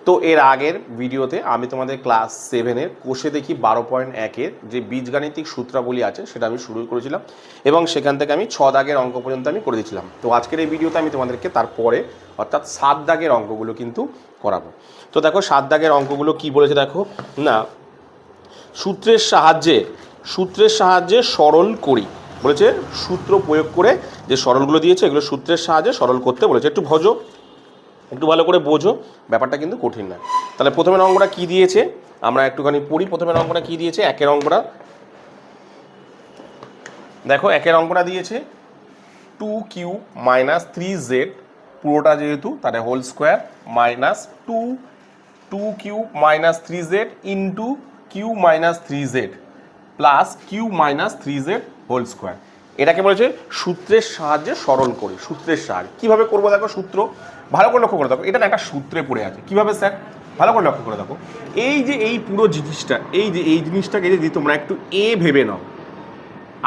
তো এর আগের ভিডিওতে আমি তোমাদের ক্লাস 7-এর কোষে দেখি 12.1-এর যে বীজগাণিতিক সূত্রাবলী আছে সেটা আমি শুরু করেছিলাম এবং সেখান থেকে আমি 6 দাগের অঙ্ক পর্যন্ত আমি করে দিয়েছিলাম। তো আজকের এই ভিডিওতে আমি তোমাদেরকে তারপরে অর্থাৎ 7 দাগের অঙ্কগুলো কিন্তু করাবো। তো দেখো 7 দাগের অঙ্কগুলো কি বলেছে দেখো না, সূত্রের সাহায্যে সরল করি বলেছে। সূত্র প্রয়োগ করে যে সরলগুলো দিয়েছে এগুলো সূত্রের সাহায্যে সরল করতে বলেছে। একটু ভালো করে বোঝো, ব্যাপারটা কিন্তু কঠিন না। তাহলে প্রথমের অঙ্কটা কি দিয়েছে আমরা একটুখানি পড়ি। প্রথমের অঙ্কটা কি দিয়েছে, একের অঙ্কটা দেখো। একের অঙ্কটা দিয়েছে 2q - 3z পুরোটা যেহেতু তাহলে whole square minus 2q - 3z into q - 3z plus q - 3z whole square. এটাকে বলেছে সূত্রের সাহায্যে সরল করি। সূত্রের সাহায্যে কীভাবে করবো দেখো, সূত্র ভালো করে লক্ষ্য করে দেখো। এটা না একটা সূত্রে পড়ে আছে। কীভাবে স্যার, ভালো করে লক্ষ্য করে দেখো। এই পুরো জিনিসটা এই জিনিসটাকে যদি তোমরা একটু এ ভেবে নাও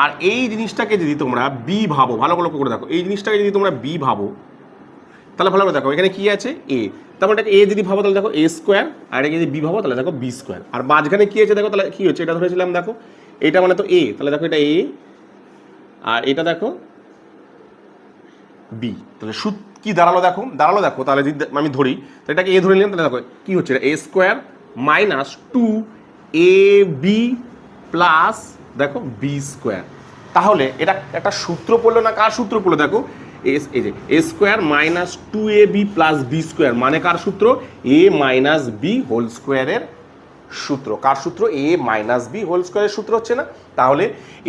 আর এই জিনিসটাকে যদি তোমরা বি ভাবো, ভালো করে লক্ষ্য করে দেখো। এই জিনিসটাকে যদি তোমরা বি ভাবো তাহলে ভালো করে দেখো এখানে কি আছে এ, তারপর এটাকে এ যদি ভাবো তাহলে দেখো এ স্কোয়ার, আর এটাকে যদি বি ভাবো তাহলে দেখো বি স্কোয়ার। আর মাঝখানে কি আছে দেখো, তাহলে কি হচ্ছে এটা ধরেছিলাম দেখো, এটা মানে তো এ, তাহলে দেখো এটা এ আর এটা দেখো বি। তাহলে কি দাঁড়ালো দেখো তাহলে যদি আমি ধরি তাহলে এটাকে এ ধরে নিলাম, তাহলে দেখো কি হচ্ছে এটা এ স্কোয়ার মাইনাস 2ab প্লাস দেখো বি স্কোয়ার। তাহলে এটা একটা সূত্র পড়লো না, কার সূত্র পড়লো দেখো, এই যে a square minus 2ab plus b square মানে কার সূত্র, এ মাইনাস বি হোল স্কোয়ারের সূত্র। কার সূত্র, এ মাইনাস বি হোল স্কোয়ারের সূত্র হচ্ছে না। তাহলে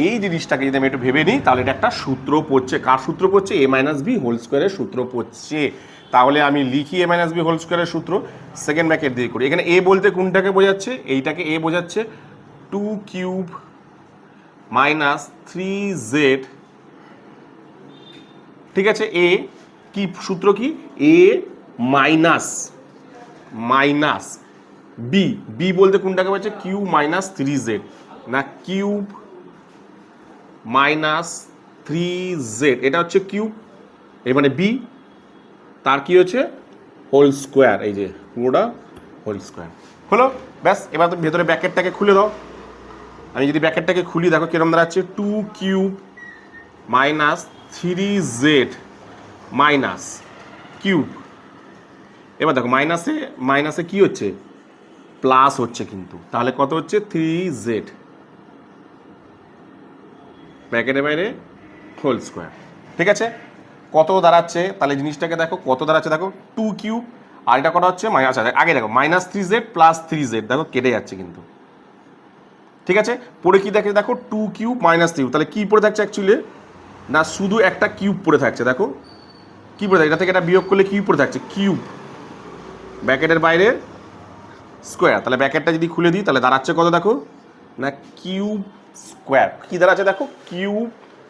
এই জিনিসটাকে যদি আমি একটু ভেবে নিই তাহলে এটা একটা সূত্র পড়ছে। কার সূত্র পড়ছে, এ মাইনাস বি হোল স্কোয়ারের সূত্র পড়ছে। তাহলে আমি লিখি এ মাইনাস বি হোল স্কোয়ারের সূত্র, সেকেন্ড ব্র্যাকেট দিয়ে করি। এখানে এ বলতে কোনটাকে বোঝাচ্ছে, এইটাকে এ বোঝাচ্ছে 2q - 3z, ঠিক আছে। এ কি সূত্র, কি এ মাইনাস বি বলতে কোনটাকে বলছে কিউ - 3z না কিউব -3z, এটা হচ্ছে কিউব, এই মানে বি, তার কি হচ্ছে হোল স্কোয়ার, এই যে পুরোটা হোল স্কোয়ার হলো। ব্যাস, এবার তো ভেতরে ব্র্যাকেটটাকে খুলে দাও। আমি যদি ব্র্যাকেটটাকে খুলি দেখো কিরকম দাঁড়াচ্ছে, 2q - 3z মাইনাস কিউব। এবার দেখো মাইনাসে কি হচ্ছে, প্লাস হচ্ছে কিন্তু, তাহলে কত হচ্ছে 3z ব্র্যাকেটের বাইরে হোল স্কোয়ার, ঠিক আছে। কত দাঁড়াচ্ছে তাহলে জিনিসটাকে দেখো, কত দাঁড়াচ্ছে দেখো 2q, আর এটা কটা হচ্ছে আচ্ছা আগে দেখো -3z প্লাস 3z দেখো কেটে যাচ্ছে কিন্তু, ঠিক আছে। পরে কি দেখো 2q - 3, তাহলে কি পড়ে থাকছে অ্যাকচুয়ালি না, শুধু একটা কিউব পড়ে থাকছে। দেখো কি পড়ে থাকছে, এটা থেকে এটা বিয়োগ করলে কিউব পড়ে থাকছে, কিউব ব্র্যাকেটের বাইরে স্কোয়ার। তাহলে ব্র্যাকেটটা যদি খুলে দিই তাহলে দাঁড়াচ্ছে কত দেখো না, কিউব স্কোয়ার। কি দাঁড়াচ্ছে দেখো, কিউব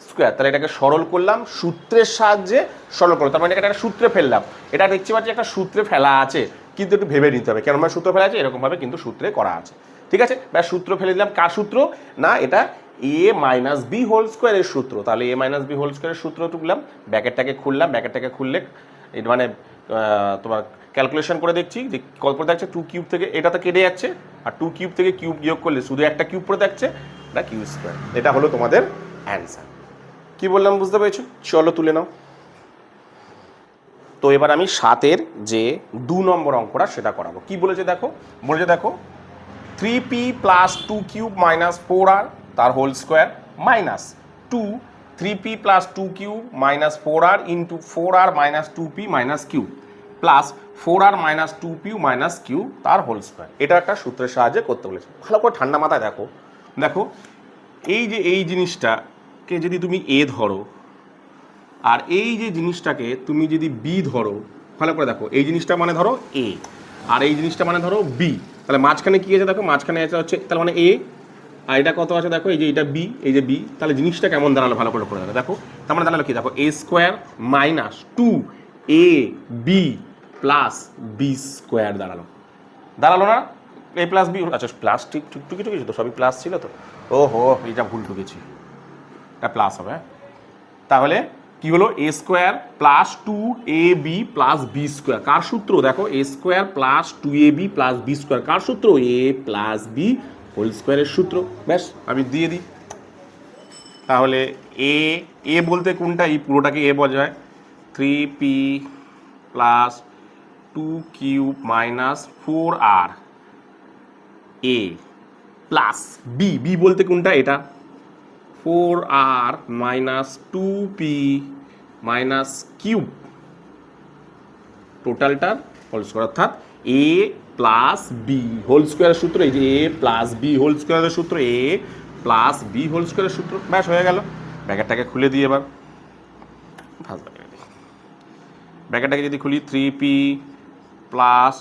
স্কোয়ার। তাহলে এটাকে সরল করলাম, সূত্রের সাহায্যে সরল করলাম, তার মানে এটা একটা সূত্রে ফেললাম। এটা দেখতে পাচ্ছি একটা সূত্রে ফেলা আছে, কিন্তু একটু ভেবে নিতে হবে কেন আমার সূত্র ফেলা আছে, এরকমভাবে কিন্তু সূত্রে করা আছে, ঠিক আছে। ব্যাস, সূত্র ফেলে দিলাম। কার সূত্র না, এটা এ মাইনাস বি হোল স্কোয়ারের সূত্র। তাহলে এ মাইনাস বি হোল স্কোয়ারের সূত্র টুকলাম, ব্র্যাকেটটাকে খুললাম, ব্র্যাকেটটাকে খুললে মানে তোমার ক্যালকুলেশন করে দেখছি যে কত পড়ে থাকছে, 2 কিউব থেকে এটা তো কেটে যাচ্ছে, আর 2 কিউব থেকে কিউব বিয়োগ করলে শুধু একটা কিউব পড়ে থাকছে, এটা কিউ স্কোয়ার। এটা হলো তোমাদের অ্যান্সার। কি বললাম বুঝতে পেরেছো, চলো তুলে নাও। তো এবার আমি 7-এর যে 2 নম্বর অঙ্কটা সেটা করাবো। কি বলেছে দেখো, 3p + 2q - 4r তার whole square minus 3p + 2q - 4r into 4r - 2p - q plus 4r - 2p - q তার হোল স্কোয়ার। এটা একটা সূত্রের সাহায্যে করতে বলেছে। ভালো করে ঠান্ডা মাথায় দেখো এই জিনিসটাকে যদি তুমি এ ধরো আর এই যে জিনিসটাকে তুমি যদি বি ধরো, ভালো করে দেখো, এই জিনিসটা মানে ধরো এ আর এই জিনিসটা মানে ধরো বি, তাহলে মাঝখানে কি আছে দেখো, মাঝখানে আছে হচ্ছে তাহলে মানে এ, আর এটা কত আছে দেখো, এই যে এটা বি, এই যে বি, তাহলে জিনিসটা কেমন দাঁড়ালো ভালো করে দেখো। দেখো তার মানে দাঁড়ালো কি দেখো, a square minus 2ab plus b square দাঁড়ালো না, এ প্লাস বি, আচ্ছা প্লাস ঠিক টুকি টুকি তো সবই প্লাস ছিল তো, ওহো এইটা ভুল ঢুকেছি, এটা প্লাস হবে। তাহলে কি হলো এ square plus two A B plus b square, কার সূত্র দেখো a square plus two A B plus b square, কার সূত্র এ প্লাস বি হোল স্কোয়ারের সূত্র। ব্যাস আমি দিয়ে দিই, তাহলে এ এ বলতে কোনটা, এই পুরোটাকে এ বলা যায়, 3p plus 2q minus 4r a plus b, b বলতে কোনটা এটা 4r minus 2p minus cube, টোটালটার হোল স্কোয়ার, অর্থাৎ এ প্লাস বি হোল স্কোয়ারের সূত্র, এই যে এ প্লাস বি হোল স্কোয়ারের সূত্র এ প্লাস বি হোল স্কোয়ারের সূত্র। ব্যাস হয়ে গেল। ব্র্যাকেটটাকে খুলে দিই এবার, ব্র্যাকেটটাকে যদি খুলি 3p plus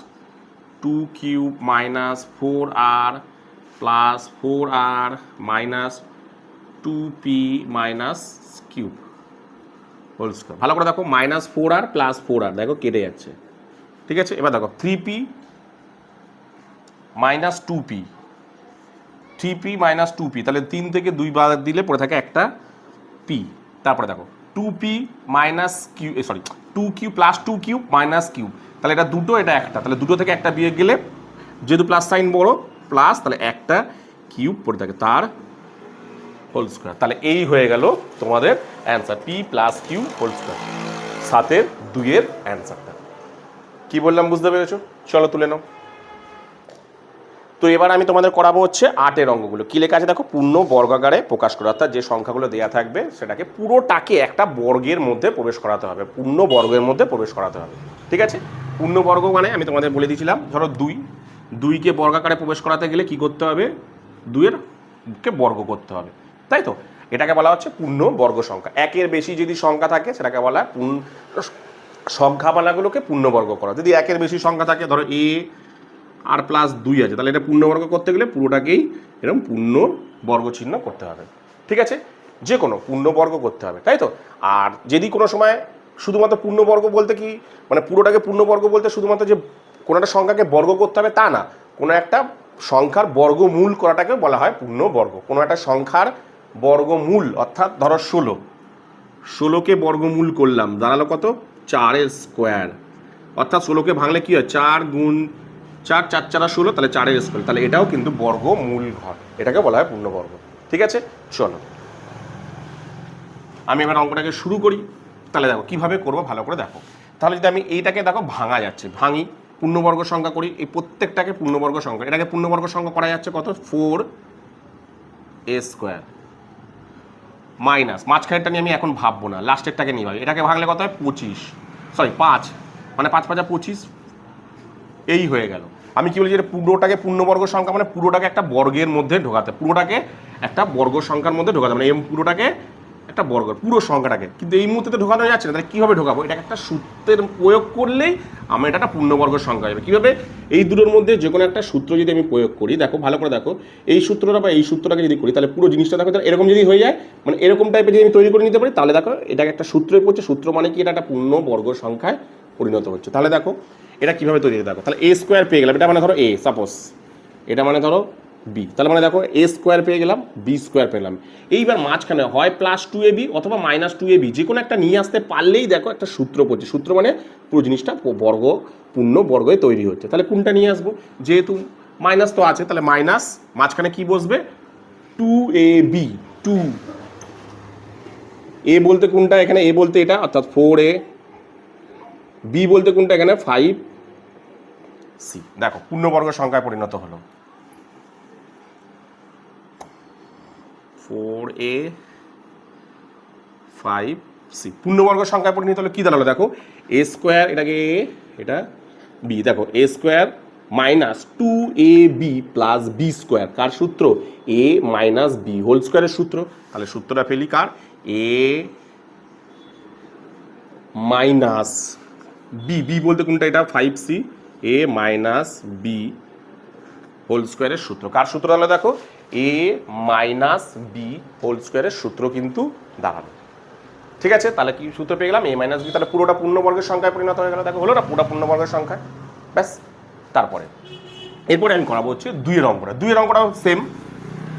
2q minus 4r plus 4r minus 2p minus cube whole square. ভালো করে দেখো মাইনাস 4r প্লাস 4r দেখো কেটে যাচ্ছে, ঠিক আছে। এবার দেখো 3p minus 2p, 3p minus 2p, তাহলে 3 থেকে 2 বাদ দিলে পড়ে থাকে একটা p। তারপরে দেখো 2p minus q, sorry 2q plus 2q minus cube, তাহলে এটা দুটো এটা একটা, তাহলে দুটো থেকে একটা বিয়োগ গেলে যেহেতু প্লাস সাইন বড় প্লাস, তাহলে একটা কিউব পড়ে থাকে তার হোল স্কোয়ার। তাহলে এই হয়ে গেল তোমাদের answer, p plus q whole square, 7-এর 2-এর অ্যান্সারটা। কি বললাম বুঝতে পেরেছো? চলো তুলে নাও। তো এবার আমি তোমাদের করাবো হচ্ছে 8-এর অঙ্কগুলো। কি লেখা আছে দেখো, পূর্ণ বর্গাকারে প্রকাশ করা, অর্থাৎ যে সংখ্যাগুলো দেওয়া থাকবে সেটাকে পুরোটাকে একটা বর্গের মধ্যে প্রবেশ করাতে হবে, পূর্ণ বর্গের মধ্যে প্রবেশ করাতে হবে, ঠিক আছে। পূর্ণ বর্গ মানে আমি তোমাদের বলে দিয়েছিলাম, ধরো 2কে বর্গাকারে প্রবেশ করাতে গেলে কি করতে হবে, 2-কে বর্গ করতে হবে, তাই তো। এটাকে বলা হচ্ছে পূর্ণ বর্গ সংখ্যা। 1-এর বেশি যদি সংখ্যা থাকে সেটাকে বলা হয় সংখ্যামালাগুলোকে পূর্ণবর্গ করা। যদি 1-এর বেশি সংখ্যা থাকে, ধরো এ আর প্লাস 2 আছে, তাহলে এটা পূর্ণবর্গ করতে গেলে পুরোটাকেই এরকম পূর্ণ বর্গ চিহ্ন করতে হবে, ঠিক আছে। যে কোনো পূর্ণবর্গ করতে হবে, তাই তো। আর যদি কোনো সময় শুধুমাত্র পূর্ণবর্গ বলতে কি, মানে পুরোটাকে পূর্ণবর্গ বলতে শুধুমাত্র যে কোনো একটা সংখ্যাকে বর্গ করতে হবে তা না, কোনো একটা সংখ্যার বর্গমূল করাটাকে বলা হয় পূর্ণবর্গ। কোনো একটা সংখ্যার বর্গমূল, অর্থাৎ ধরো 16কে বর্গমূল করলাম, দাঁড়ালো কত 4-এর স্কোয়ার, অর্থাৎ 16কে ভাঙলে কি হয় 4 গুণ 4, 4 4 16, তাহলে 4-এর স্কোয়ার, তাহলে এটাও কিন্তু বর্গমূল ঘর, এটাকে বলা হয় পূর্ণবর্গ, ঠিক আছে। চলো আমি এবার অঙ্কটাকে শুরু করি। তাহলে দেখো কিভাবে করবো ভালো করে দেখো। তাহলে যদি আমি এইটাকে দেখো ভাঙা যাচ্ছে, ভাঙি পূর্ণবর্গ সংখ্যা করি, এই প্রত্যেকটাকে পূর্ণবর্গ সংখ্যা, এটাকে পূর্ণবর্গ সংখ্যা করা যাচ্ছে কত 4a স্কোয়ার মাইনাস, মাঝখানেরটা নিয়ে আমি এখন ভাববো না, লাস্টেরটাকে নিয়ে ভাবি। এটাকে ভাঙলে কত হয় 5, মানে 5 5 25, এই হয়ে গেল। আমি কি বলি, যে পুরোটাকে পূর্ণবর্গ সংখ্যা মানে পুরোটাকে একটা বর্গের মধ্যে ঢোকাতে, পুরোটাকে একটা বর্গ সংখ্যার মধ্যে ঢোকাতে, মানে এই পুরোটাকে একটা বর্গ, পুরো সংখ্যাটাকে। কিন্তু এই মুহূর্তে তো ঢোকানো যাচ্ছে না, তাহলে কীভাবে ঢোকাবো, এটাকে একটা সূত্রের প্রয়োগ করলেই আমার এটা একটা পূর্ণবর্গ সংখ্যা হবে। কীভাবে, এই দুটোর মধ্যে যে কোনো একটা সূত্র যদি আমি প্রয়োগ করি, দেখো ভালো করে দেখো, এই সূত্রটা বা এই সূত্রটাকে যদি করি, তাহলে পুরো জিনিসটা দেখো এরকম যদি হয়ে যায়, মানে এরকম টাইপের যদি আমি তৈরি করে নিতে পারি, তাহলে দেখো এটাকে একটা সূত্রে পড়ছে, সূত্র মানে কি, এটা একটা পূর্ণবর্গ সংখ্যায় পরিণত হচ্ছে। তাহলে দেখো এটা কীভাবে তৈরি হতে, দেখো তাহলে a স্কোয়ার পেয়ে গেলাম, এটা মানে ধরো a, সাপোজ এটা মানে ধরো b, তাহলে মানে দেখো a স্কোয়ার পেয়ে গেলাম, b স্কোয়ার পেলাম। এইবার মাঝখানে হয় প্লাস 2ab অথবা মাইনাস 2ab, যে কোনো একটা নিয়ে আসতে পারলেই দেখো একটা সূত্র পড়ছে, সূত্র মানে পুরো জিনিসটা বর্গ পূর্ণ বর্গয়ে তৈরি হচ্ছে। তাহলে কোনটা নিয়ে আসবো, যেহেতু মাইনাস তো আছে, তাহলে মাইনাস মাঝখানে কি বসবে 2ab, 2a বলতে কোনটা, এখানে a বলতে এটা, অর্থাৎ 4a, b বলতে কোনটা, এখানে 5c। দেখো পূর্ণবর্গ সংখ্যায় পরিণত হলো 4a 5c, পূর্ণবর্গ সংখ্যায় পরিণত হলো। কি দাঁড়ালো দেখো, a স্কোয়ার, এটাকে a, এটা b, দেখো a square minus 2ab plus b square, কার সূত্র, a মাইনাস b হোল স্কোয়ারের সূত্র। তাহলে সূত্রটা ফেলি কার, a মাইনাস b বলতে কোনটা, এটা 5c, a minus b whole স্কোয়ারের সূত্র, কার সূত্র দাঁড়ালো দেখো, a মাইনাস b হোল স্কোয়ারের সূত্র কিন্তু দাঁড়ালো, ঠিক আছে। তাহলে কি সূত্র পেয়ে গেলাম, a মাইনাস b, তাহলে পুরোটা পূর্ণবর্গের সংখ্যায় পরিণত হয়ে গেল। দেখো হলো না, পুরোটা পূর্ণবর্গের সংখ্যায়, ব্যাস। তারপরে এরপরে আমি করাবো হচ্ছে 2-এর অঙ্কটা। 2-এর অঙ্কটাও সেম,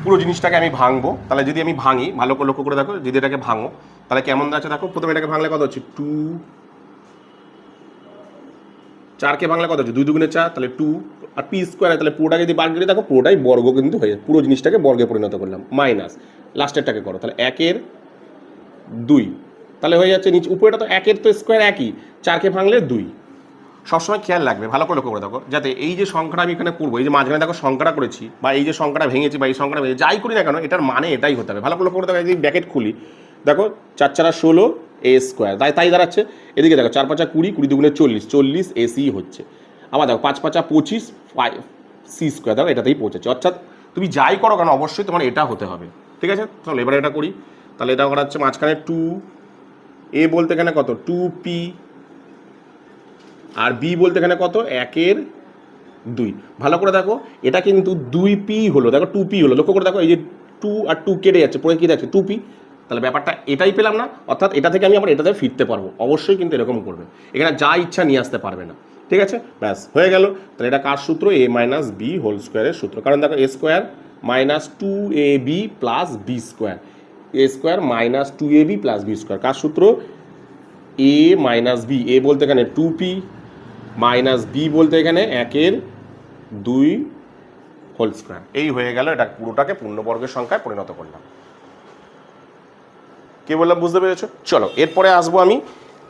পুরো জিনিসটাকে আমি ভাঙবো। তাহলে যদি আমি ভাঙি, ভালো করে লক্ষ্য করে দেখো, যদি এটাকে ভাঙো, তাহলে কেমন আছে দেখো, প্রথমে এটাকে ভাঙলে কত হচ্ছে 2, 4কে ভাঙলে কত হচ্ছে 2 দুগুণে 4, তাহলে 2 আর পি স্কোয়ার, তাহলে পুরোটাকে যদি বাদ দিয়ে দেখো পুরোটাই বর্গ কিন্তু হয়ে যায়, পুরো জিনিসটাকে বর্গে পরিণত করলাম, মাইনাস লাস্টেরটাকে করো, তাহলে 1 এর 2, তাহলে হয়ে যাচ্ছে নিচে উপরেটা তো 1 এর তো স্কোয়ার একই, 4কে ভাঙলে 2। সবসময় খেয়াল রাখবে, ভালো করে লক্ষ্য করে দেখো, যাতে এই যে সংখ্যাটা আমি এখানে করবো, এই যে মাঝখানে দেখো সংখ্যাটা করেছি, বা এই যে সংখ্যাটা ভেঙেছি, বা এই সংখ্যাটা ভেঙেছি, যাই করি না কেন এটার মানে এটাই হতে হবে। ভালো করে লক্ষ্য করে দেখো, এই ব্র্যাকেট খুলি দেখো 4 4 16 এ স্কোয়ার, তাই দাঁড়াচ্ছে। এদিকে দেখো 4 5 20, 20 দুগুণে 40, 40 এসি হচ্ছে। আবার দেখো 5 5 25 সি স্কোয়ার, দেখো এটাতেই পৌঁছেছে। অর্থাৎ তুমি যাই করো কেন অবশ্যই তোমার এটা হতে হবে, ঠিক আছে। চলো এবারে এটা করি, তাহলে এটা করা হচ্ছে মাঝখানে 2 এ বলতে এখানে কত 2p, আর বি বলতে এখানে কত 1 এর 2। ভালো করে দেখো এটা কিন্তু 2p হলো, দেখো 2p হলো, লক্ষ্য করে দেখো এই যে 2 আর 2 কেটে যাচ্ছে, পরে কি দেখছে 2p, তাহলে ব্যাপারটা এটাই পেলাম না। অর্থাৎ এটা থেকে আমি আবার এটাতে ফিরতে পারবো, অবশ্যই কিন্তু এরকম করবে, এখানে যা ইচ্ছা নিয়ে আসতে পারবে না, ঠিক আছে। ব্যাস হয়ে গেল। তাহলে এটা কার সূত্র, a মাইনাস বি হোল স্কোয়ারের সূত্র, কারণ দেখো a square minus 2ab plus b square, a square minus 2ab plus b square, কার সূত্র a মাইনাস বি, a বলতে এখানে 2p মাইনাস বি বলতে এখানে 1 এর 2 হোল স্কোয়ার। এই হয়ে গেল, এটা পুরোটাকে পূর্ণবর্গের সংখ্যায় পরিণত করলাম। কে বললাম বুঝতে পেরেছো? চলো এরপরে আসবো আমি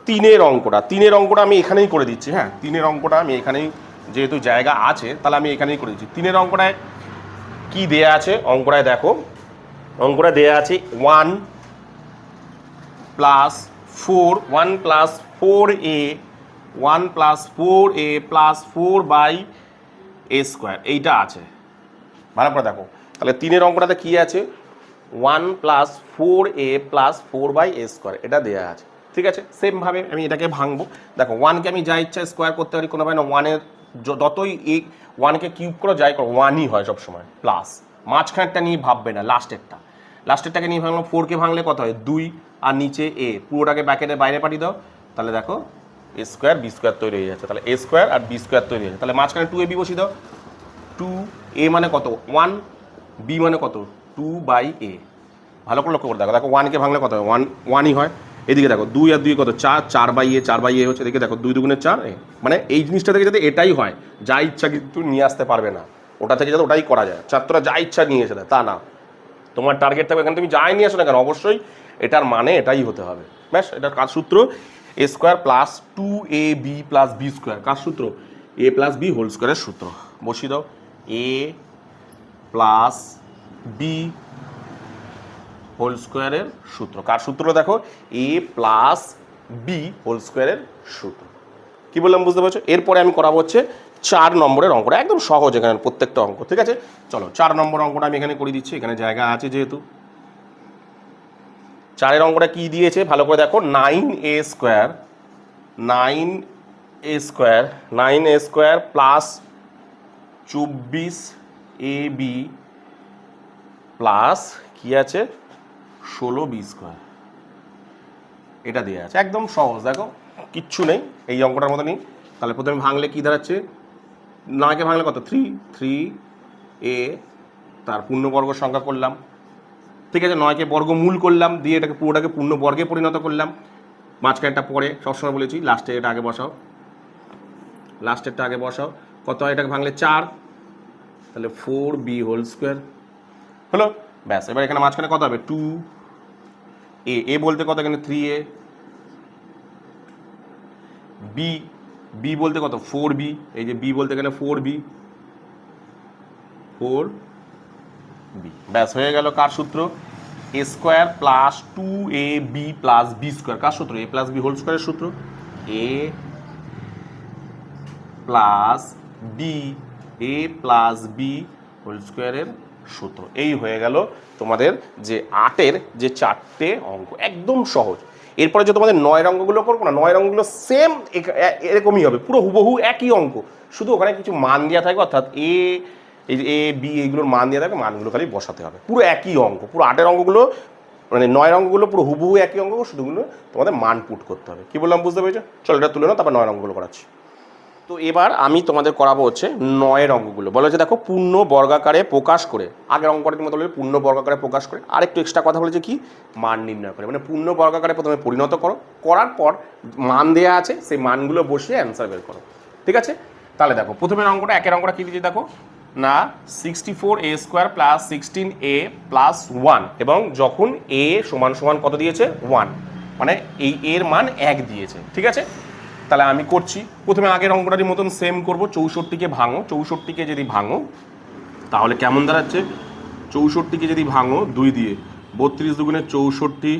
3-এর অঙ্কটা। 3-এর অঙ্কটা আমি এখানেই করে দিচ্ছি, হ্যাঁ 3-এর অঙ্কটা আমি এখানেই, যেহেতু জায়গা আছে তাহলে আমি এখানেই করে দিচ্ছি। 3-এর অঙ্কটায় কি দেয়া আছে, অঙ্কটায় দেখো, অঙ্কটা দেয়া আছে 1 plus 4, 1 plus 4a, 1 plus 4a plus 4/a square, এইটা আছে। ভালো করে দেখো, তাহলে 3-এর অঙ্কটাতে কি আছে 1 plus 4a plus 4/a square, এটা দেওয়া আছে, ঠিক আছে। সেমভাবে আমি এটাকে ভাঙবো, দেখো 1কে আমি যা ইচ্ছা স্কোয়ার করতে পারি, কোনো না 1-এর যতই 1কে কিউব করো যাই করো 1ই হয় সবসময়, প্লাস মাঝখানেরটা নিয়ে ভাববে না, লাস্টেরটাকে নিয়ে ভাঙলো, 4কে ভাঙলে কত হয় 2, আর নিচে a, পুরোটাকে ব্র্যাকেটের বাইরে পাঠিয়ে দাও, তাহলে দেখো a স্কোয়ার বি স্কোয়ার তৈরি হয়ে যাচ্ছে, তাহলে a স্কোয়ার আর বি স্কোয়ার তৈরি হয়ে যাচ্ছে। তাহলে মাঝখানে 2ab বসিয়ে দাও, 2a মানে কত 1, b মানে কত 2/a। ভালো করে লক্ষ্য করে দেখো, দেখো 1কে ভাঙলে কত হয় 1ই হয়। এদিকে দেখো 2 আর 2 কত 4, 4/a, 4/a হচ্ছে। এদিকে দেখো 2 দুগুণে 4, মানে এই জিনিসটা থেকে যাতে এটাই হয়, যা ইচ্ছা কিন্তু নিয়ে আসতে পারবে না, ওটা থেকে যাতে ওটাই করা যায়। ছাত্ররা যা ইচ্ছা নিয়ে এসে দেয় তা না, তোমার টার্গেট থাকবে এখানে তুমি যাই নিয়ে আসো না কেন অবশ্যই এটার মানে এটাই হতে হবে। ব্যাস, এটার কাজ সূত্র a square plus 2ab plus b square, কাজ সূত্র a প্লাস বি হোল স্কোয়ারের সূত্র, বসিয়ে দাও a প্লাস বি হোল স্কোয়ারের সূত্র, কার সূত্র দেখো a প্লাস বি হোল স্কোয়ারের সূত্র। কি বললাম বুঝতে পারছো? এরপরে আমি করাবো হচ্ছে 4 নম্বরের অঙ্কটা, একদম সহজ এখানে প্রত্যেকটা অঙ্ক, ঠিক আছে। চলো 4 নম্বর অঙ্কটা আমি এখানে করে দিচ্ছি, এখানে জায়গা আছে যেহেতু। 4-এর অঙ্কটা কি দিয়েছে ভালো করে দেখো, 9a square, 9a square, 9a square plus 24ab plus কি আছে 16b স্কোয়ার, এটা দিয়ে আছে, একদম সহজ। দেখো কিচ্ছু নেই এই অঙ্কটার মতো নেই। তাহলে প্রথমে ভাঙলে কি দাঁড়াচ্ছে, 9কে ভাঙলে কত 3a, তার পূর্ণবর্গ সংখ্যা করলাম, ঠিক আছে। 9কে বর্গমূল করলাম, দিয়ে এটাকে পুরোটাকে পূর্ণবর্গে পরিণত করলাম, মাঝখানেরটা পরে সবসময় বলেছি লাস্টে এটা আগে বসাও, লাস্টেরটা আগে বসাও। কত হয় এটাকে ভাঙলে 4, তাহলে 4b হোল স্কোয়ার হলো। ব্যাস, এবার এখানে মাঝখানে কত হবে 2a, a বলতে কত এখানে 3a, b বলতে কত 4b, এই যে b বলতে এখানে 4b, ব্যাস হয়ে গেল। কার সূত্র a square plus 2ab plus b square, কার সূত্র a প্লাস বি হোল স্কোয়ারের সূত্র a plus b, a plus b whole স্কোয়ারের সূত্র। এই হয়ে গেল তোমাদের যে 8-এর যে 4টে অঙ্ক, একদম সহজ। এরপরে যে তোমাদের 9-এর অঙ্কগুলো করবো না, 9-এর অঙ্কগুলো সেম এরকমই হবে, পুরো হুবহু একই অঙ্ক, শুধু ওখানে কিছু মান দেওয়া থাকবে, অর্থাৎ এই যে a b এইগুলোর মান দেওয়া থাকবে, মানগুলো খালি বসাতে হবে, পুরো একই অঙ্ক। পুরো 8-এর অঙ্কগুলো মানে 9-এর অঙ্কগুলো পুরো হুবহু একই অঙ্ক, শুধুগুলো তোমাদের মান পুট করতে হবে। কি বললাম বুঝতে পেরেছো? চলো এটা তুলে নাও, তারপর 9-এর অঙ্কগুলো করাচ্ছি। তো এবার আমি তোমাদের করাবো হচ্ছে 9 অঙ্কগুলো। বলা হচ্ছে দেখো পূর্ণ বর্গাকারে প্রকাশ করে, আগের অঙ্কটার মতো বলে পূর্ণ বর্গাকারে প্রকাশ করে, আরেকটু এক্সট্রা কথা বলেছে কি মান নির্ণয় করে, মানে পূর্ণ বর্গাকারে প্রথমে পরিণত করো, করার পর মান দেওয়া আছে সেই মানগুলো বসিয়ে অ্যান্সার বের করো। ঠিক আছে, তাহলে দেখো প্রথমের অঙ্কটা, একের অঙ্কটা কী দিয়েছে দেখো না 64a² প্লাস 16a প্লাস 1, এবং যখন a সমান সমান কত দিয়েছে 1, মানে এই এর মান 1 দিয়েছে। ঠিক আছে, তাহলে আমি করছি প্রথমে আগের অঙ্কটার মতন সেম করব। 64কে ভাঙো, 64কে যদি ভাঙো তাহলে কেমন দাঁড়াচ্ছে, 64কে যদি ভাঙো 2 দিয়ে, 32 দুগুণে 64,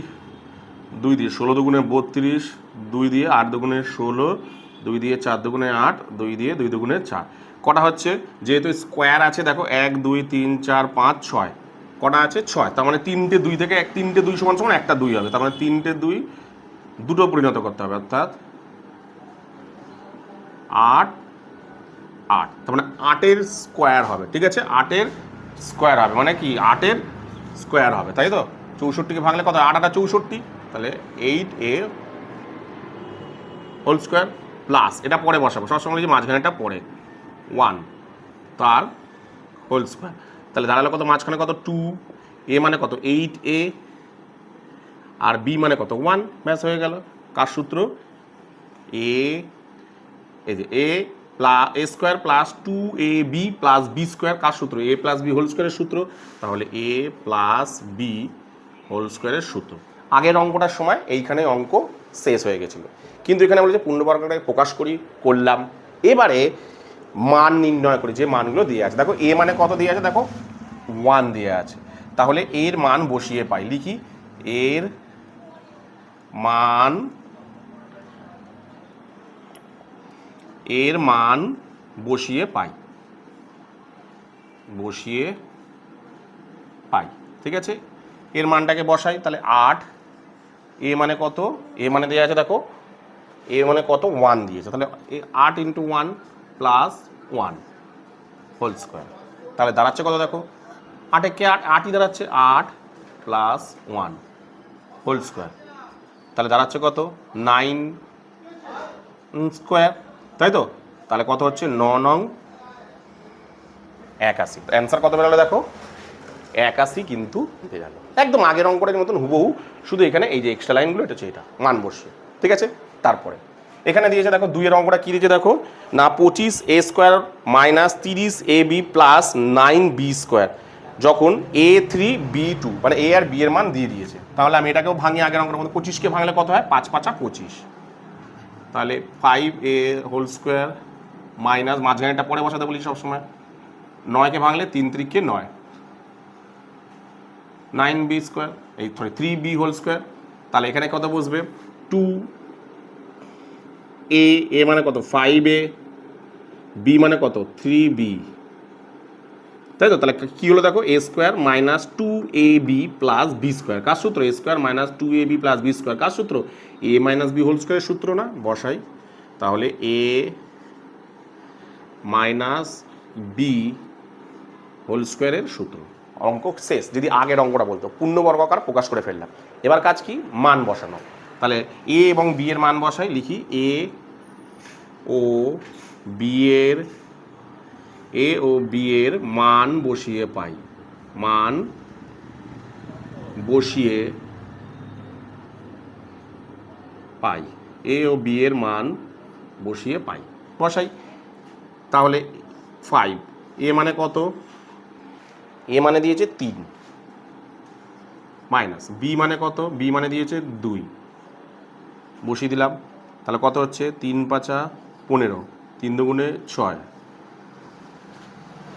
2 দিয়ে 16 দুগুণে 32, 2 দিয়ে 8 দুগুণে 16, 2 দিয়ে 4 দুগুণে 8, 2 দিয়ে 2 দুগুণে 4, কটা হচ্ছে যেহেতু স্কোয়ার আছে দেখো 1 2 3 4 5 6, কটা আছে 6, তার মানে 3টে 2 থেকে 3টে 2 সমান সমান একটা 2 হবে, তার মানে 3টে 2 দুটো পরিণত করতে হবে, অর্থাৎ 8 8, তার মানে 8-এর স্কোয়ার হবে। ঠিক আছে, 8-এর স্কোয়ার হবে মানে কি 8-এর স্কোয়ার হবে, তাই তো 64কে ভাঙলে কত 8 8 64, তাহলে 8a হোল স্কোয়ার প্লাস, এটা পরে বসাবো সবসময় যে মাঝখানেটা পরে 1 তার হোল স্কোয়ার, তাহলে দাঁড়ালো কত মাঝখানে কত 2, a মানে কত 8a, আর b মানে কত 1, ব্যাস হয়ে গেল। কার সূত্র, a এই যে a square plus 2ab plus b square, কার সূত্র a প্লাস b হোল স্কোয়ারের সূত্র, তাহলে a প্লাস b হোল স্কোয়ারের সূত্র। আগের অঙ্কটার সময় এইখানে অঙ্ক শেষ হয়ে গেছিলো, কিন্তু এখানে বলে যে পূর্ণবর্গটাকে প্রকাশ করলাম। এবারে মান নির্ণয় করি, যে মানগুলো দিয়ে আছে দেখো a মানে কত দিয়ে আছে দেখো 1 দিয়ে আছে, তাহলে এর মান বসিয়ে পাই, লিখি এর মান, এর মান বসিয়ে পাই, বসিয়ে পাই। ঠিক আছে, এর মানটাকে বসাই, তাহলে 8, এ মানে কত, এ মানে দেওয়া আছে দেখো এ মানে কত 1 দিয়েছে, তাহলে 8 × 1 প্লাস 1 হোল স্কোয়ার, তাহলে দাঁড়াচ্ছে কত দেখো 8 কে 8 8ই দাঁড়াচ্ছে, 8 প্লাস 1 হোল স্কোয়ার, তাহলে দাঁড়াচ্ছে কত 9 স্কোয়ার, তাই তো, তাহলে কত হচ্ছে 9 নং 81। অ্যান্সার কত বেরোলো দেখো 81 কিন্তু বেরোলো, একদম আগের অঙ্কটার মতন হুবহু, শুধু এখানে এই যে এক্সট্রা লাইনগুলো এটা হচ্ছে এটা মান বসিয়ে। ঠিক আছে, তারপরে এখানে দিয়েছে দেখো 2-এর অঙ্কটা কী দিয়েছে দেখো না 25a² minus 30ab plus 9b square, যখন a3b2, মানে a আর b এর মান দিয়ে দিয়েছে, তাহলে আমি এটাকেও ভাঙি আগের অঙ্কের মতো, 25কে ভাঙলে কত হয় 5 5 25, তাহলে 5a হোল স্কোয়ার মাইনাস মাঝখানেটা পরে বসাতে বলি সবসময়, 9কে ভাঙলে 3 3 9, 9b স্কোয়ার, এই 3b হোল স্কোয়ার, তাহলে এখানে কত বসবে 2a, a মানে কত 5a, b মানে কত 3b, তাই তো, তাহলে কী হলো দেখো a² minus 2ab plus b square, কার সূত্র a² minus 2ab plus b square, কার সূত্র a মাইনাস b হোল স্কোয়ারের সূত্র না, বসাই, তাহলে a মাইনাস b হোল স্কোয়ারের সূত্র। অঙ্ক শেষ। যদি আগের অঙ্কটা বলতো পূর্ণবর্গাকার প্রকাশ করে ফেললাম, এবার কাজ কি মান বসানো, তাহলে a এবং b এর মান বসাই, লিখি a ও b এর মান বসিয়ে পাই, মান বসিয়ে পাই, a ও b এর মান বসিয়ে পাই, বসাই, তাহলে 5, a মানে কত, a মানে দিয়েছে 3, মাইনাস b মানে কত, b মানে দিয়েছে 2, বসিয়ে দিলাম, তাহলে কত হচ্ছে 3 5 15, 3 দুগুণে 6,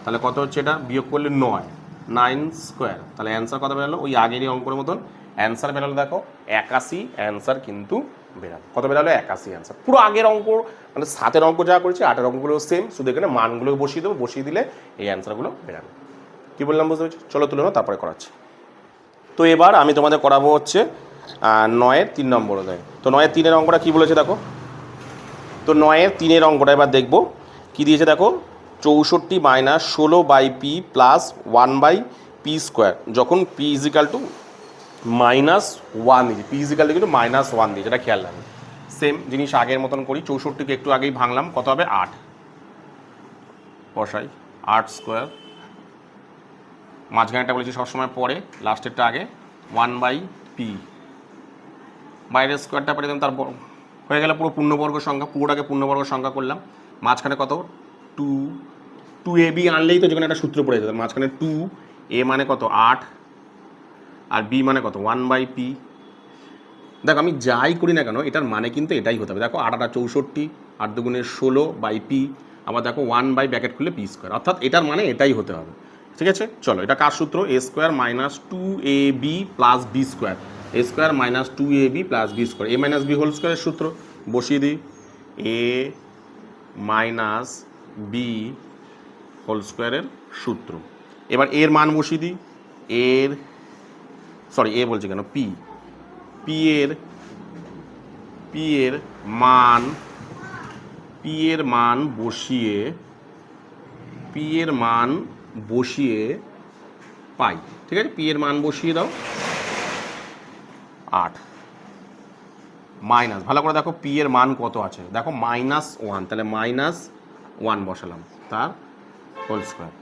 তাহলে কত হচ্ছে এটা বিয়োগ করলে 9 স্কোয়ার, তাহলে অ্যান্সার কত বেরোলো ওই আগেরই অঙ্কের মতন অ্যান্সার বেরোলো দেখো 81 অ্যান্সার কিন্তু বেরোলো, কত বেরোলো 81 অ্যান্সার। পুরো আগের অঙ্ক মানে 7-এর অঙ্ক যা করেছি 8-এর অঙ্কগুলো সেম, শুধু এখানে মানগুলো বসিয়ে দেবো, বসিয়ে দিলে এই অ্যান্সারগুলো বেরোবে। কী বললাম বুঝতে পেরেছি, চলো তুলে নাও তারপরে করাচ্ছি। তো এবার আমি তোমাদের করাবো হচ্ছে 9-এর 3 নম্বর অধ্যায়। তো 9-এর 3-এর অঙ্কটা কী বলেছে দেখো, তো 9-এর 3-এর অঙ্কটা এবার দেখবো কী দিয়েছে দেখো 64 minus 16/p plus 1/p square, যখন p ইজিক্যাল টু -1 দিয়েছে, p ইজিক্যাল টু কিন্তু -1 দিয়েছে, এটা খেয়াল রাখবে। সেম জিনিস আগের মতন করি, 64কে একটু আগেই ভাঙলাম, কত হবে 8 বসাই, 8 স্কোয়ার, মাঝখানেটা বলেছি সবসময় পরে, লাস্টেরটা আগে, 1/p, বাইরের স্কোয়ারটা পেরে দিলাম, তার হয়ে গেল পুরো পূর্ণবর্গ সংখ্যা, পুরোটাকে পূর্ণবর্গ সংখ্যা করলাম, মাঝখানে কত 2ab আনলেই তো যেখানে একটা সূত্র পড়ে যেত, মাঝখানে 2a মানে কত 8 আর b মানে কত 1/p। দেখো আমি যাই করি না কেন এটার মানে কিন্তু এটাই হতে হবে, দেখো 8 8 64, 8 দুগুণে 16/p, আবার দেখো 1 ব্র্যাকেট খুলে p স্কোয়ার, অর্থাৎ এটার মানে এটাই হতে হবে। ঠিক আছে, চলো এটা কার সূত্র, a square minus 2ab plus b square, a square minus 2ab plus b square, a minus b whole স্কোয়ারের সূত্র বসিয়ে দিই, a মাইনাস b হোল স্কোয়ারের সূত্র। এবার এর মান বসিয়ে দিই, এর সরি এ বলছি কেন p এর মান বসিয়ে পাই। ঠিক আছে, p এর মান বসিয়ে দাও 8 মাইনাস, ভালো করে দেখো p এর মান কত আছে, দেখো -1, তাহলে -1 বসালাম, তার হোল স্কোয়ার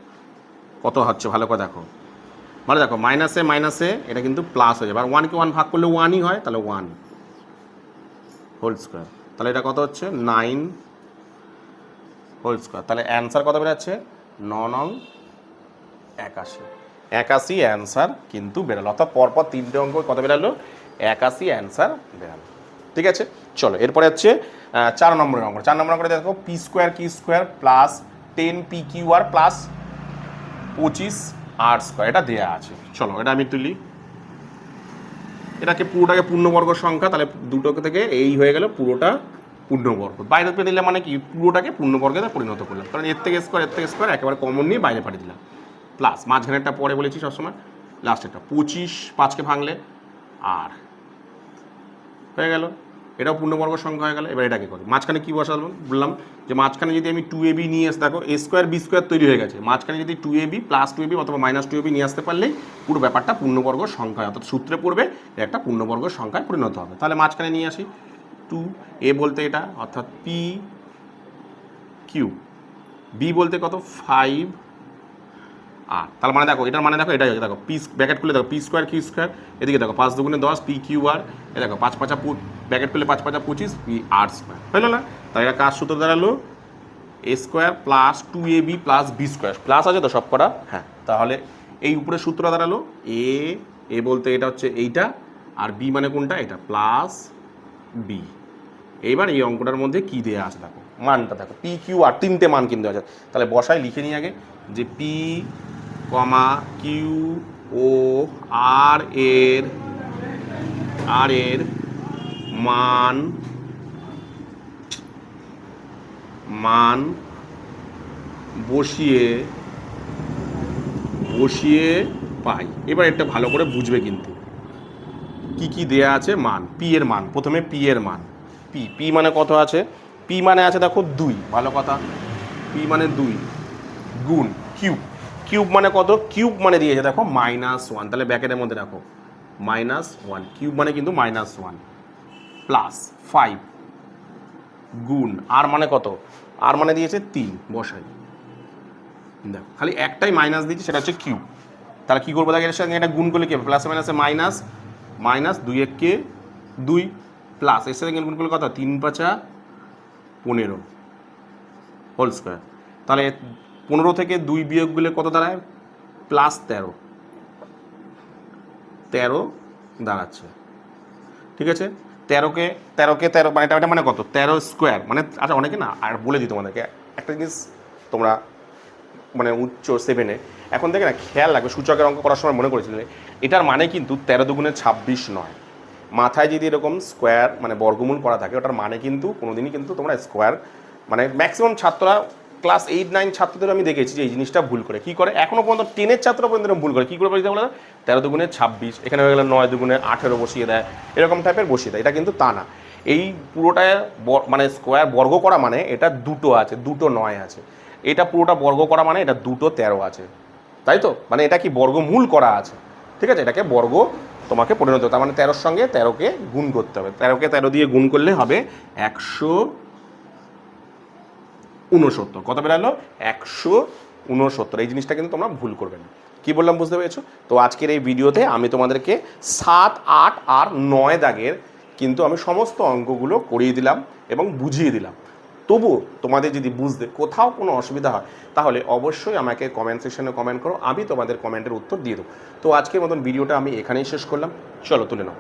কত হচ্ছে ভালো করে দেখো, মানে দেখো মাইনাসে মাইনাসে এটা কিন্তু প্লাস হয়ে যাবে, আর 1কে 1 ভাগ করলে 1ই হয়, তাহলে 1 হোল স্কোয়ার, তাহলে এটা কত হচ্ছে 9 হোল স্কোয়ার, তাহলে অ্যান্সার কত বেরোচ্ছে 9 81 অ্যান্সার কিন্তু বেরোলো, অর্থাৎ পরপর 3টে অঙ্ক কত বেরোলো 81 অ্যান্সার বেরোলো। ঠিক আছে, চলো এরপরে হচ্ছে 4 নম্বরের অঙ্ক। 4 নম্বর অঙ্কটা দেখো p square q square plus 10p QR plus 25r square, এটা দেওয়া আছে। চলো এটা আমি তুলি, এটাকে পুরোটাকে পূর্ণবর্গ সংখ্যা, তাহলে দুটো থেকে এই হয়ে গেল পুরোটা পূর্ণবর্গ, বাইরে পেয়ে দিলে মানে কি পুরোটাকে পূর্ণবর্গে পরিণত করলাম, কারণ এর থেকে স্কোয়ার একেবারে কমন নিয়ে বাইরে পাঠিয়ে দিলাম, প্লাস মাঝখানেরটা পরে বলেছি সবসময়, লাস্টেরটা 25 5কে ভাঙলে আর হয়ে গেল, এটাও পূর্ণবর্গ সংখ্যা হয়ে গেল। এবার এটাকে করি, মাঝখানে কী বসালাম বললাম যে মাঝখানে যদি আমি 2ab নিয়ে আসতে, দেখো a স্কোয়ার b স্কোয়ার তৈরি হয়ে গেছে, মাঝখানে যদি 2ab প্লাস 2ab অথবা মাইনাস 2ab নিয়ে আসতে পারলেই পুরো ব্যাপারটা পূর্ণবর্গ সংখ্যা, অর্থাৎ সূত্রে পড়বে একটা পূর্ণবর্গ সংখ্যায় পরিণত হবে। তাহলে মাঝখানে নিয়ে আসি 2a বলতে এটা, অর্থাৎ p কিউ, b বলতে কত 5 আর, তার মানে দেখো এটার মানে দেখো এটাই দেখো পি ব্র্যাকেট খুলে দেখো পি স্কোয়ার কিউ স্কোয়ার, এদিকে দেখো 5 দুগুণে 10 পি কিউ আর, এ দেখো 5 5 ব্র্যাকেট খুলে 5 5 25 পি আর স্কোয়ার, হলো না? তাই এটা কার সূত্র দাঁড়ালো a square plus 2ab plus b square, plus আছে তো সব করা, হ্যাঁ, তাহলে এই উপরে সূত্র দাঁড়ালো এ বলতে এটা হচ্ছে এইটা, আর বি মানে কোনটা এটা প্লাস বি। এইবার এই অঙ্কটার মধ্যে কি দেওয়া আছে দেখো, মানটা দেখো পি কিউ আর, 3টে মান কিন্তু আছে, তাহলে বসাই লিখে নিই আগে যে পি কমা কিউ ও আর এর মান বসিয়ে পাই। এবার এটা ভালো করে বুঝবে কিন্তু কি দেয়া আছে মান, পি এর মান, প্রথমে পি এর মান, পি মানে কত আছে, পি মানে আছে দেখো 2, ভালো কথা, পি মানে 2 গুণ কিউব মানে কত, কিউব মানে দিয়েছে দেখো -1, তাহলে ব্র্যাকেটের মধ্যে রাখো -1, কিউব মানে কিন্তু -1 প্লাস 5 গুণ আর মানে কত, আর মানে দিয়েছে 3, বসাই দেখো খালি একটাই মাইনাস দিয়েছে সেটা হচ্ছে কিউব, তাহলে কী করবো দেখো এর সঙ্গে এটা গুণ করলে কি হবে, প্লাসে মাইনাসে মাইনাস 2 1 2 প্লাস এর সাথে গুণ করলে কত 3 5 15 হোল স্কোয়ার, তাহলে 15 থেকে 2 বিয়োগ গুলো কত দাঁড়ায় প্লাস 13 দাঁড়াচ্ছে। ঠিক আছে, 13 মানে এটা মানে কত 13 স্কোয়ার মানে, আচ্ছা অনেকে না আর বলে দিই তোমাদেরকে একটা জিনিস, তোমরা মানে উচ্চ 7-এ এখন দেখে না খেয়াল রাখবে, সূচকের অঙ্ক করার সময় মনে করেছিলে এটার মানে কিন্তু 13 দুগুণে 26 নয়, মাথায় যদি এরকম স্কোয়ার মানে বর্গমূল করা থাকে ওটার মানে কিন্তু কোনোদিনই কিন্তু তোমরা স্কোয়ার মানে ম্যাক্সিমাম ছাত্ররা ক্লাস 8 9 ছাত্রদের আমি দেখেছি যে এই জিনিসটা ভুল করে, কী করে এখনও পর্যন্ত 10-এর ছাত্র পর্যন্ত ভুল করে, কী করে বলতে বলে 13 দুগুণে 26, এখানে হয়ে গেলে 9 দুগুণে 18 বসিয়ে দেয়, এরকম টাইপের বসিয়ে দেয়, এটা কিন্তু তা না, এই পুরোটায় মানে স্কোয়ার বর্গ করা মানে এটা দুটো আছে, দুটো 9 আছে, এটা পুরোটা বর্গ করা মানে এটা দুটো 13 আছে, তাই তো, মানে এটা কি বর্গমূল করা আছে, ঠিক আছে, এটাকে বর্গ তোমাকে পরিণত হতে, তার মানে 13-র সঙ্গে 13কে গুণ করতে হবে, 13কে 13 দিয়ে গুণ করলে হবে 169। কত বেরালো? 169। এই জিনিসটা কিন্তু তোমরা ভুল করবে না। কি বললাম বুঝতে পেরেছো? তো আজকের এই ভিডিওতে আমি তোমাদেরকে 7, 8 আর 9 দাগের কিন্তু আমি সমস্ত অঙ্কগুলো করিয়ে দিলাম এবং বুঝিয়ে দিলাম। তবুও তোমাদের যদি বুঝতে কোথাও কোনো অসুবিধা হয় তাহলে অবশ্যই আমাকে কমেন্ট সেকশনে কমেন্ট করো, আমি তোমাদের কমেন্টের উত্তর দিয়ে দেবো। তো আজকের মতন ভিডিওটা আমি এখানেই শেষ করলাম। চলো তুলে নাও।